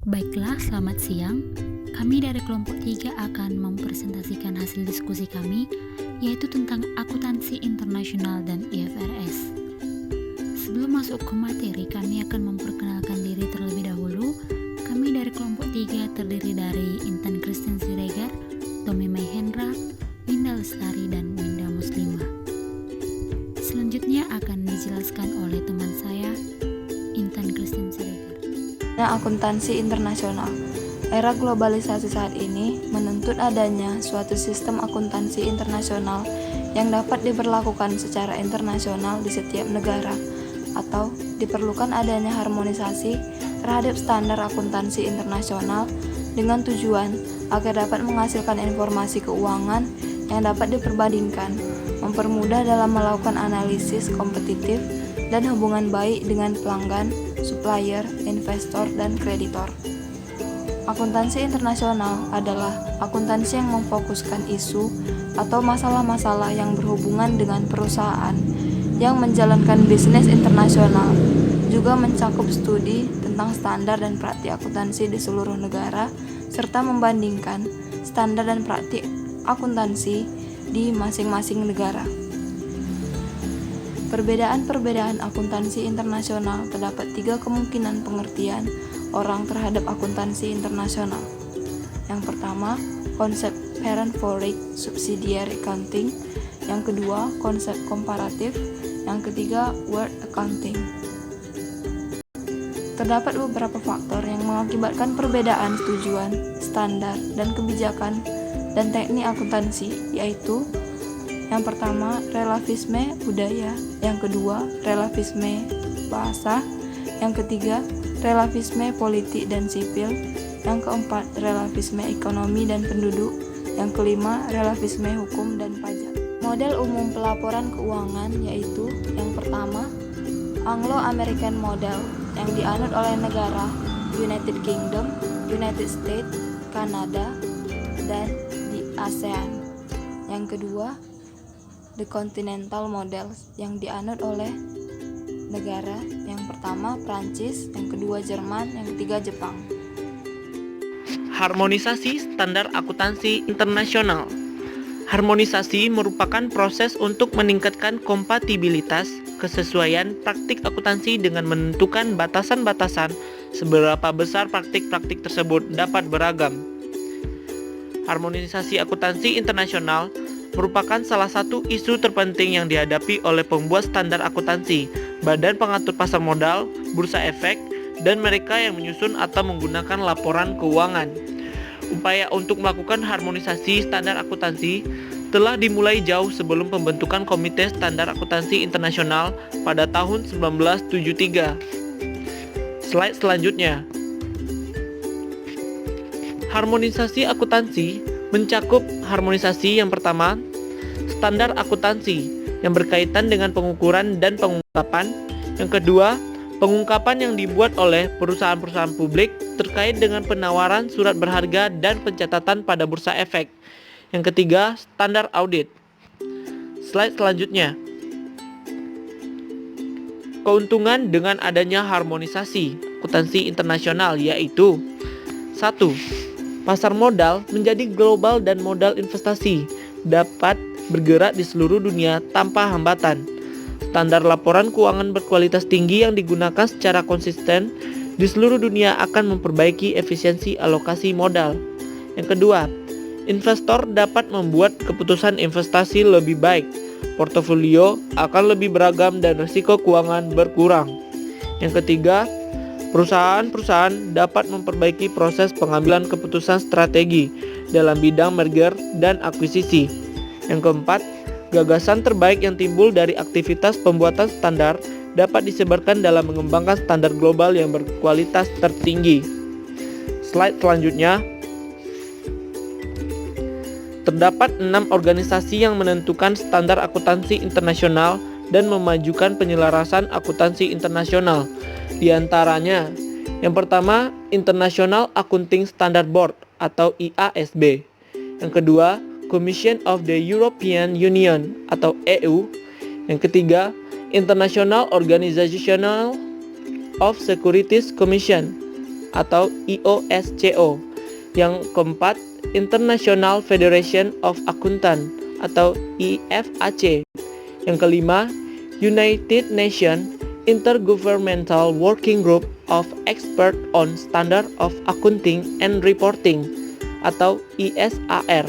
Baiklah, selamat siang. Kami dari kelompok 3 akan mempresentasikan hasil diskusi kami, yaitu tentang akuntansi internasional dan IFRS. Sebelum masuk ke materi, kami akan memperkenalkan diri terlebih dahulu. Kami dari kelompok 3 terdiri dari Intan Christine Siregar, Tommy Mahendra, Winda Lestari, dan Winda Muslimah. Selanjutnya akan dijelaskan oleh teman saya, Intan Christine Siregar. Akuntansi internasional. Era globalisasi saat ini menuntut adanya suatu sistem akuntansi internasional yang dapat diberlakukan secara internasional di setiap negara, atau diperlukan adanya harmonisasi terhadap standar akuntansi internasional dengan tujuan agar dapat menghasilkan informasi keuangan yang dapat diperbandingkan, mempermudah dalam melakukan analisis kompetitif dan hubungan baik dengan pelanggan, supplier, investor, dan kreditor. Akuntansi internasional adalah akuntansi yang memfokuskan isu atau masalah-masalah yang berhubungan dengan perusahaan yang menjalankan bisnis internasional, juga mencakup studi tentang standar dan praktik akuntansi di seluruh negara, serta membandingkan standar dan praktik akuntansi di masing-masing negara. Perbedaan-perbedaan akuntansi internasional terdapat 3 kemungkinan pengertian orang terhadap akuntansi internasional. Yang pertama, konsep parent foreign subsidiary accounting. Yang kedua, konsep komparatif. Yang ketiga, word accounting. Terdapat beberapa faktor yang mengakibatkan perbedaan tujuan, standar, dan kebijakan dan teknik akuntansi, yaitu yang pertama, relativisme budaya. Yang kedua, relativisme bahasa. Yang ketiga, relativisme politik dan sipil. Yang keempat, relativisme ekonomi dan penduduk. Yang kelima, relativisme hukum dan pajak. Model umum pelaporan keuangan yaitu yang pertama, Anglo-American Model yang dianut oleh negara United Kingdom, United States, Kanada, dan di ASEAN. Yang kedua, The Continental Model yang dianut oleh negara yang pertama Prancis, yang kedua Jerman, yang ketiga Jepang. Harmonisasi standar akuntansi internasional. Harmonisasi merupakan proses untuk meningkatkan kompatibilitas, kesesuaian praktik akuntansi dengan menentukan batasan-batasan seberapa besar praktik-praktik tersebut dapat beragam. Harmonisasi akuntansi internasional merupakan salah satu isu terpenting yang dihadapi oleh pembuat standar akuntansi, badan pengatur pasar modal, bursa efek, dan mereka yang menyusun atau menggunakan laporan keuangan. Upaya untuk melakukan harmonisasi standar akuntansi telah dimulai jauh sebelum pembentukan Komite Standar Akuntansi Internasional pada tahun 1973. Slide selanjutnya. Harmonisasi akuntansi mencakup harmonisasi yang pertama, standar akuntansi yang berkaitan dengan pengukuran dan pengungkapan. Yang kedua, pengungkapan yang dibuat oleh perusahaan-perusahaan publik terkait dengan penawaran surat berharga dan pencatatan pada bursa efek. Yang ketiga, standar audit. Slide selanjutnya. Keuntungan dengan adanya harmonisasi akuntansi internasional yaitu 1. Pasar modal menjadi global dan modal investasi dapat bergerak di seluruh dunia tanpa hambatan. Standar laporan keuangan berkualitas tinggi yang digunakan secara konsisten di seluruh dunia akan memperbaiki efisiensi alokasi modal. Yang kedua, investor dapat membuat keputusan investasi lebih baik. Portofolio akan lebih beragam dan risiko keuangan berkurang. Yang ketiga, perusahaan-perusahaan dapat memperbaiki proses pengambilan keputusan strategi dalam bidang merger dan akuisisi. Yang keempat, gagasan terbaik yang timbul dari aktivitas pembuatan standar dapat disebarkan dalam mengembangkan standar global yang berkualitas tertinggi. Slide selanjutnya. Terdapat 6 organisasi yang menentukan standar akuntansi internasional dan memajukan penyelarasan akuntansi internasional. Di antaranya, yang pertama, International Accounting Standard Board atau IASB. Yang kedua, Commission of the European Union atau EU. Yang ketiga, International Organization of Securities Commission atau IOSCO. Yang keempat, International Federation of Accountants atau IFAC. Yang kelima, United Nations Intergovernmental Working Group of Experts on Standard of Accounting and Reporting atau ISAR.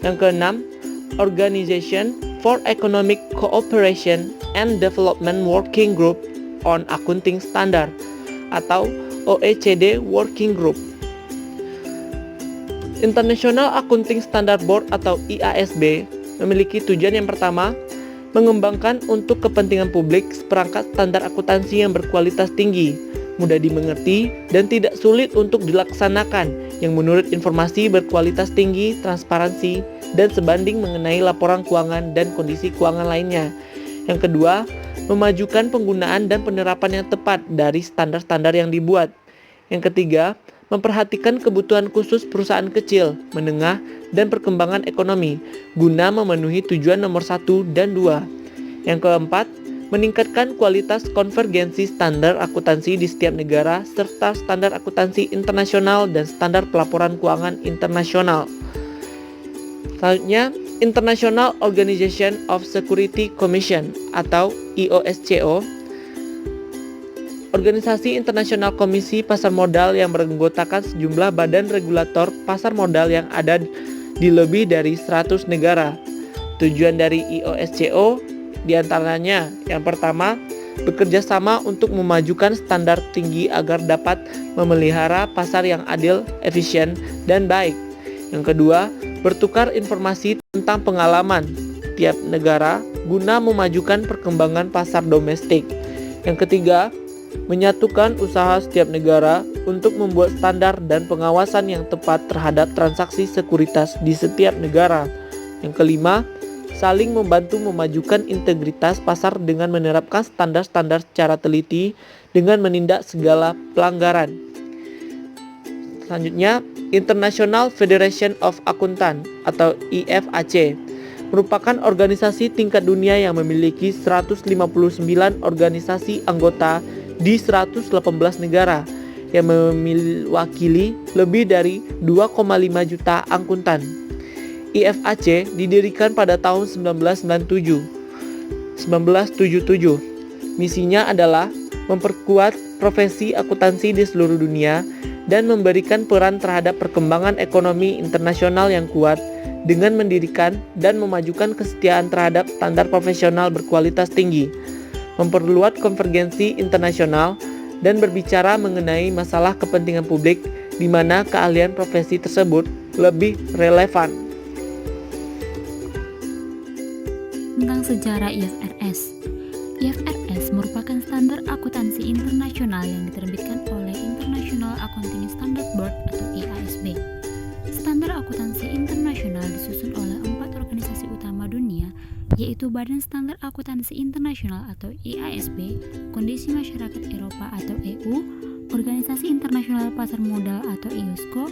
Yang keenam, Organization for Economic Cooperation and Development Working Group on Accounting Standard atau OECD Working Group. International Accounting Standard Board atau IASB memiliki tujuan yang pertama, mengembangkan untuk kepentingan publik seperangkat standar akuntansi yang berkualitas tinggi, mudah dimengerti, dan tidak sulit untuk dilaksanakan, yang menurut informasi berkualitas tinggi, transparansi, dan sebanding mengenai laporan keuangan dan kondisi keuangan lainnya. Yang kedua, memajukan penggunaan dan penerapan yang tepat dari standar-standar yang dibuat. Yang ketiga, memperhatikan kebutuhan khusus perusahaan kecil, menengah, dan perkembangan ekonomi, guna memenuhi tujuan nomor 1 dan 2. Yang keempat, meningkatkan kualitas konvergensi standar akuntansi di setiap negara, serta standar akuntansi internasional dan standar pelaporan keuangan internasional. Selanjutnya, International Organization of Security Commission atau IOSCO, organisasi internasional komisi pasar modal yang beranggotakan sejumlah badan regulator pasar modal yang ada di lebih dari 100 negara. Tujuan dari IOSCO diantaranya yang pertama, bekerja sama untuk memajukan standar tinggi agar dapat memelihara pasar yang adil, efisien, dan baik. Yang kedua, bertukar informasi tentang pengalaman tiap negara guna memajukan perkembangan pasar domestik. Yang ketiga, menyatukan usaha setiap negara untuk membuat standar dan pengawasan yang tepat terhadap transaksi sekuritas di setiap negara. Yang kelima, saling membantu memajukan integritas pasar dengan menerapkan standar-standar secara teliti dengan menindak segala pelanggaran. Selanjutnya, International Federation of Accountants atau IFAC merupakan organisasi tingkat dunia yang memiliki 159 organisasi anggota di 118 negara yang mewakili lebih dari 2,5 juta akuntan. IFAC didirikan pada tahun 1977. Misinya adalah memperkuat profesi akuntansi di seluruh dunia dan memberikan peran terhadap perkembangan ekonomi internasional yang kuat dengan mendirikan dan memajukan kesetiaan terhadap standar profesional berkualitas tinggi, memperluas konvergensi internasional, dan berbicara mengenai masalah kepentingan publik di mana keahlian profesi tersebut lebih relevan. Tentang sejarah IFRS. IFRS merupakan standar akuntansi internasional yang diterbitkan oleh International Accounting Standard Board atau IASB. Standar akuntansi internasional disusun oleh 4 organisasi utama dunia, yaitu Badan Standar Akuntansi Internasional atau IASB, Kondisi Masyarakat Eropa atau EU, Organisasi Internasional Pasar Modal atau IOSCO,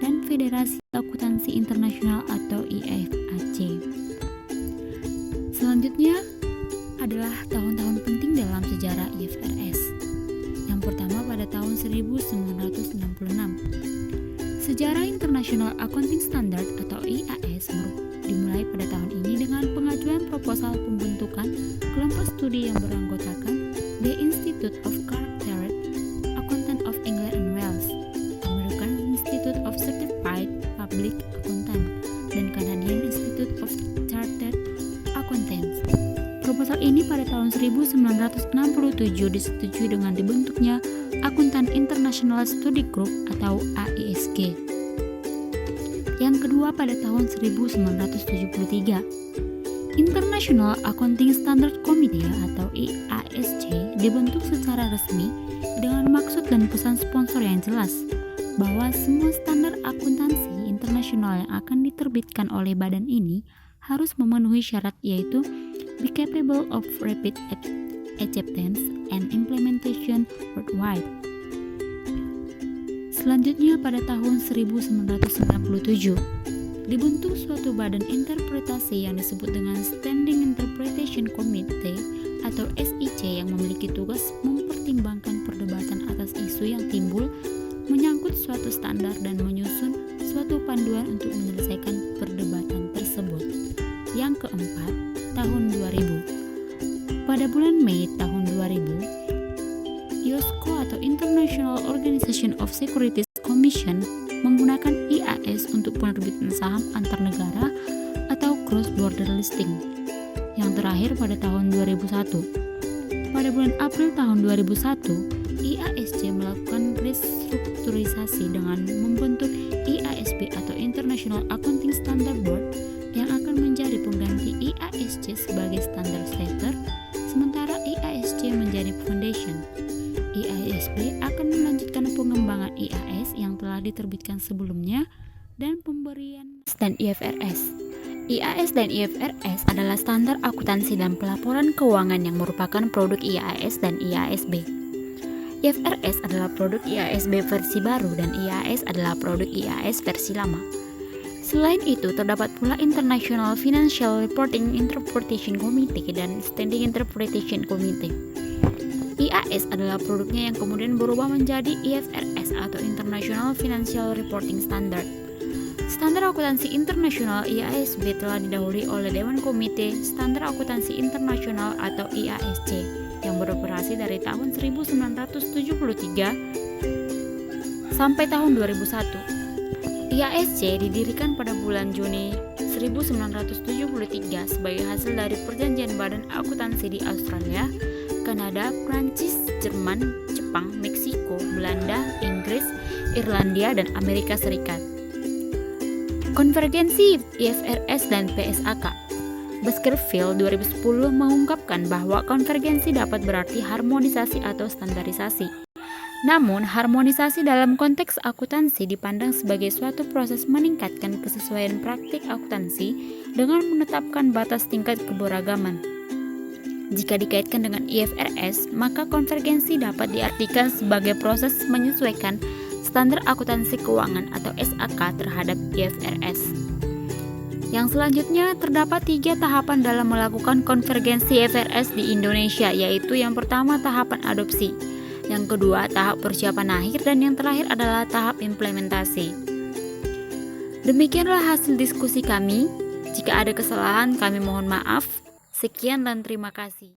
dan Federasi Akuntansi Internasional atau IFAC. Selanjutnya adalah tahun-tahun penting dalam sejarah IFRS. Yang pertama pada tahun 1966. Sejarah International Accounting Standard atau IAS dimulai pada tahun ini dengan pengajuan proposal pembentukan kelompok studi yang beranggotakan The Institute of Chartered Accountants of England and Wales, American Institute of Certified Public Accountants, dan Canadian Institute of Chartered Accountants. Proposal ini pada tahun 1967 disetujui dengan dibentuknya Accountant International Study Group atau AISG. Yang kedua pada tahun 1973, International Accounting Standard Committee atau IASC dibentuk secara resmi dengan maksud dan pesan sponsor yang jelas bahwa semua standar akuntansi internasional yang akan diterbitkan oleh badan ini harus memenuhi syarat, yaitu be capable of rapid acceptance and implementation worldwide. Selanjutnya pada tahun 1997 dibentuk suatu badan interpretasi yang disebut dengan Standing Interpretation Committee atau SIC yang memiliki tugas mempertimbangkan perdebatan atas isu yang timbul menyangkut menyebut suatu standar dan menyusun suatu panduan untuk menyelesaikan perdebatan tersebut. Yang keempat, tahun 2000. Pada bulan Mei tahun 2000, IOSCO atau International Organization of Securities Commission menggunakan IAS untuk penerbitan saham antar negara atau cross border listing. Yang terakhir pada tahun 2001. Pada bulan April tahun 2001, IASC melakukan restrukturisasi dengan membentuk IASB atau International Accounting Standard Board yang akan menjadi pengganti IASC sebagai standard setter, sementara IASC menjadi foundation. IASB akan melanjutkan pengembangan IAS yang telah diterbitkan sebelumnya dan pemberian dan IFRS. IAS dan IFRS adalah standar akuntansi dan pelaporan keuangan yang merupakan produk IAS dan IASB. IFRS adalah produk IASB versi baru dan IAS adalah produk IAS versi lama. Selain itu, terdapat pula International Financial Reporting Interpretation Committee dan Standing Interpretation Committee. IAS adalah produknya yang kemudian berubah menjadi IFRS atau International Financial Reporting Standard. Standar akuntansi internasional IASB telah didahului oleh Dewan Komite Standar Akuntansi Internasional atau IASC yang beroperasi dari tahun 1973 sampai tahun 2001. IASC didirikan pada bulan Juni 1973 sebagai hasil dari perjanjian badan akuntansi di Australia, Kanada, Prancis, Jerman, Jepang, Meksiko, Belanda, Inggris, Irlandia, dan Amerika Serikat. Konvergensi IFRS dan PSAK. Baskerville 2010 mengungkapkan bahwa konvergensi dapat berarti harmonisasi atau standarisasi. Namun, harmonisasi dalam konteks akuntansi dipandang sebagai suatu proses meningkatkan kesesuaian praktik akuntansi dengan menetapkan batas tingkat keberagaman. Jika dikaitkan dengan IFRS, maka konvergensi dapat diartikan sebagai proses menyesuaikan standar akuntansi keuangan atau SAK terhadap IFRS. Yang selanjutnya, terdapat 3 tahapan dalam melakukan konvergensi IFRS di Indonesia, yaitu yang pertama tahapan adopsi, yang kedua tahap persiapan akhir, dan yang terakhir adalah tahap implementasi. Demikianlah hasil diskusi kami. Jika ada kesalahan, kami mohon maaf. Sekian dan terima kasih.